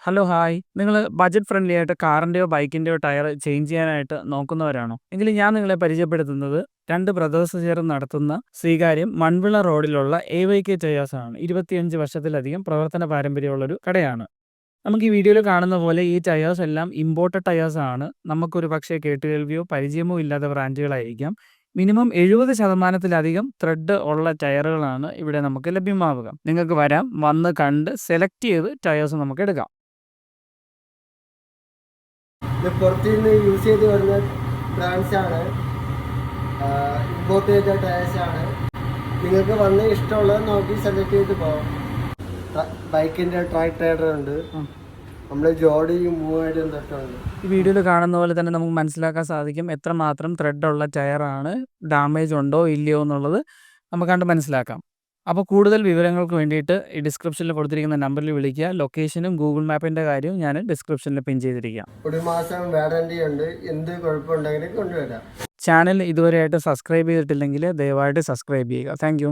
Hello hi. നിങ്ങള് budget friendly ആയിട്ട് കാറിന്റെയോ ബൈക്കിന്റെയോ tyre change ചെയ്യാനായിട്ട് നോക്കുന്നവരാണോ? എങ്കിൽ ഞാൻ നിങ്ങളെ പരിചയപ്പെടുത്തുന്നത് 2 ബ്രദേഴ്സ് ചേർന്ന് നടത്തുന്ന സ്വീകാര്യം മൺവിള റോഡിലുള്ള എ.വൈ.കെ ടയേഴ്സ് ആണ്. 25 വർഷത്തിലധികം പ്രവർത്തന പാരമ്പര്യമുള്ളൊരു കടയാണ്. നമുക്ക് ഈ വീഡിയോയിൽ കാണുന്ന പോലെ ഈ ടയേഴ്സ് എല്ലാം ഇമ്പോർട്ടഡ് ടയേഴ്സ് ആണ്. നമുക്കൊരു പക്ഷേ കേട്ടുകേൾവിയോ പരിചയമോ ഇല്ലാത്ത ബ്രാൻഡുകളായിരിക്കാം. മിനിമം 70% ത്രെഡ് ഉള്ള ടയറുകളാണ് ഇവിടെ നമുക്ക് ലഭ്യമാവുക. നിങ്ങൾക്ക് വരാം, വന്ന് കണ്ട് സെലക്ട് ചെയ്ത് ടയേഴ്സ് നമുക്ക് എടുക്കാം. ഇത് പുറത്തുനിന്ന് യൂസ് ചെയ്ത് വരുന്ന ബ്രാൻഡ്സാണ്, ഇമ്പോർട്ട് ചെയ്ത ടയേഴ്സാണ്. നിങ്ങൾക്ക് വന്ന് ഇഷ്ടമുള്ളത് നോക്കി സെലക്ട് ചെയ്ത് പോകാം. ബൈക്കിൻ്റെ ട്രാക്ക് ടയർ ഉണ്ട്, നമ്മൾ ജോഡി 3000 തൊട്ടുണ്ട്. ഈ വീഡിയോയിൽ കാണുന്ന പോലെ തന്നെ നമുക്ക് മനസ്സിലാക്കാൻ സാധിക്കും എത്രമാത്രം ത്രെഡുള്ള ടയറാണ്, ഡാമേജ് ഉണ്ടോ ഇല്ലയോ എന്നുള്ളത് നമുക്ക് കണ്ട് മനസ്സിലാക്കാം. അപ്പോൾ കൂടുതൽ വിവരങ്ങൾക്ക് വേണ്ടിയിട്ട് ഈ ഡിസ്ക്രിപ്ഷനിൽ കൊടുത്തിരിക്കുന്ന നമ്പറിൽ വിളിക്കുക. ലൊക്കേഷനും ഗൂഗിൾ മാപ്പിൻ്റെ കാര്യവും ഞാൻ ഡിസ്ക്രിപ്ഷനിൽ പിൻ ചെയ്തിരിക്കാം. 1 മാസം വാറണ്ടി ഉണ്ട്, എന്ത് കുഴപ്പമുണ്ടെങ്കിലും കൊണ്ടുവരാം. ചാനൽ ഇതുവരെയായിട്ട് സബ്സ്ക്രൈബ് ചെയ്തിട്ടില്ലെങ്കിൽ ദയവായിട്ട് സബ്സ്ക്രൈബ് ചെയ്യുക. താങ്ക്